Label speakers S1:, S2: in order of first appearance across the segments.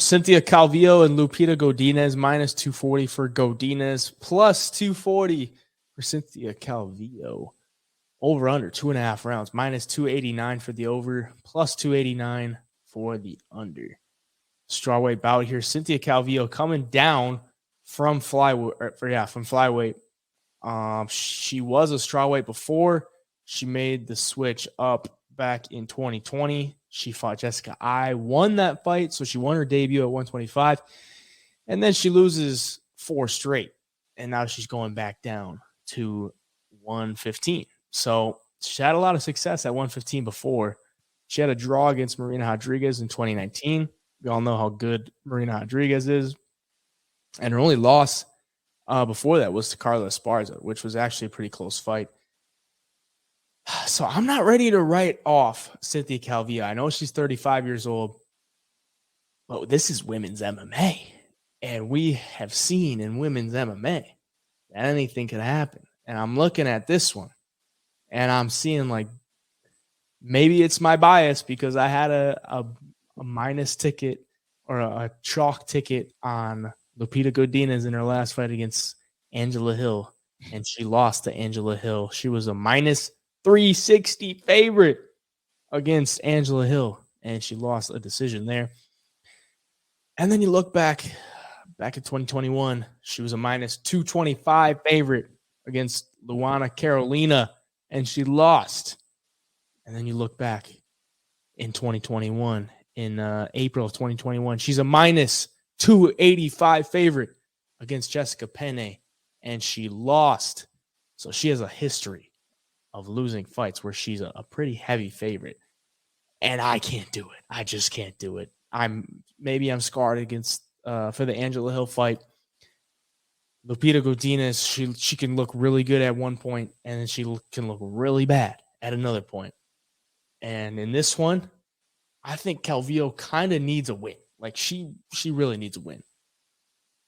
S1: Cynthia Calvillo and Lupita Godinez, minus 240 for Godinez, plus 240 for Cynthia Calvillo. Over under 2.5 rounds, minus 289 for the over, plus 289 for the under. Strawweight bout here. Cynthia Calvillo coming down from flyweight. She was a strawweight before. She made the switch up back in 2020. She fought Jessica I, won that fight, so she won her debut at 125. And then she loses 4 straight, and now she's going back down to 115. So she had a lot of success at 115 before. She had a draw against Marina Rodriguez in 2019. We all know how good Marina Rodriguez is. And her only loss before that was to Carla Esparza, which was actually a pretty close fight. So I'm not ready to write off Cynthia Calvillo. I know she's 35 years old, but this is women's MMA. And we have seen in women's MMA that anything can happen. And I'm looking at this one, and I'm seeing like maybe it's my bias because I had a minus ticket or a chalk ticket on Lupita Godinez in her last fight against Angela Hill, and she lost to Angela Hill. She was a minus 360 favorite against Angela Hill, and she lost a decision there. And then you look back in 2021, she was a minus 225 favorite against Luana Carolina, and she lost. And then you look back in 2021, in April of 2021, she's a minus 285 favorite against Jessica Penne, and she lost. So she has a history of losing fights where she's a pretty heavy favorite. And I can't do it. I just can't do it. I'm scarred against for the Angela Hill fight. Lupita Godinez, she can look really good at one point, and then she can look really bad at another point. And in this one, I think Calvillo kind of needs a win. Like she really needs a win.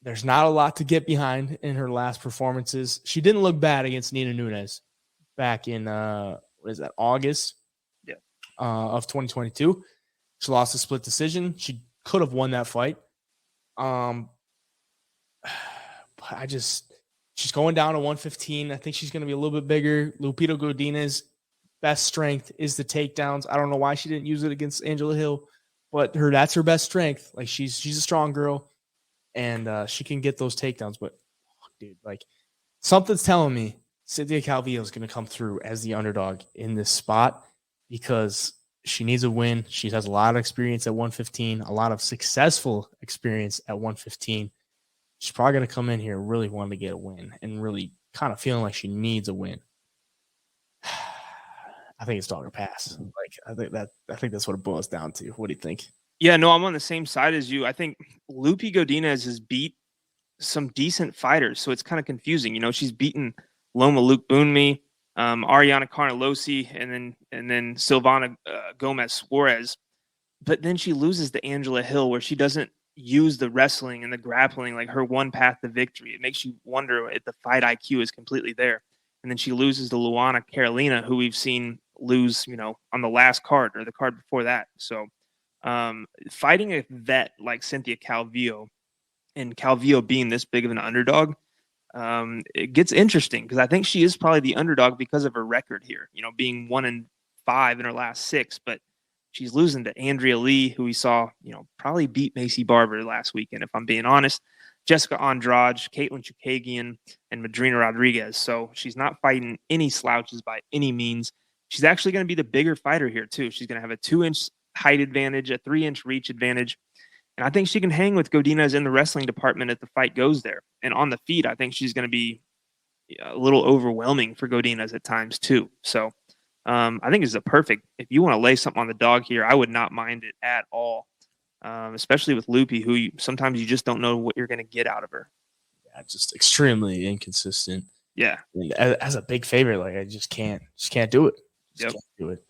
S1: There's not a lot to get behind in her last performances. She didn't look bad against Nina Nunes back in August of 2022. She lost a split decision. She could have won that fight. But she's going down to 115. I think she's going to be a little bit bigger. Lupita Godinez, best strength is the takedowns. I don't know why she didn't use it against Angela Hill, but that's her best strength. Like she's a strong girl, and she can get those takedowns. But dude, like something's telling me Cynthia Calvillo is going to come through as the underdog in this spot because she needs a win. She has a lot of experience at 115, a lot of successful experience at 115. She's probably going to come in here really wanting to get a win and really kind of feeling like she needs a win. I think it's dog or pass. I think that's what it boils down to. What do you think?
S2: Yeah, no, I'm on the same side as you. I think Lupita Godinez has beat some decent fighters, so it's kind of confusing. You know, she's beaten Loma Luke Boonmi, Ariana Carnelosi, and then Silvana Gomez Suarez. But then she loses to Angela Hill, where she doesn't use the wrestling and the grappling like her one path to victory. It makes you wonder if the fight IQ is completely there. And then she loses to Luana Carolina, who we've seen lose, on the last card or the card before that. So fighting a vet like Cynthia Calvillo, and Calvillo being this big of an underdog, it gets interesting because I think she is probably the underdog because of her record here, being 1-5 in her last 6, but she's losing to Andrea Lee, who we saw, probably beat Macy Barber last weekend, if I'm being honest, Jessica Andrade, Caitlin Chukagian, and Madrina Rodriguez. So she's not fighting any slouches by any means. She's actually going to be the bigger fighter here too. She's going to have a 2-inch height advantage, a 3-inch reach advantage. And I think she can hang with Godinez in the wrestling department if the fight goes there. And on the feet, I think she's going to be a little overwhelming for Godinez at times too. So I think it's a perfect, if you want to lay something on the dog here, I would not mind it at all. Especially with Loopy, who sometimes you just don't know what you're going to get out of her.
S1: Yeah, just extremely inconsistent.
S2: Yeah.
S1: And as a big favorite, like I just can't do it. Can't do it.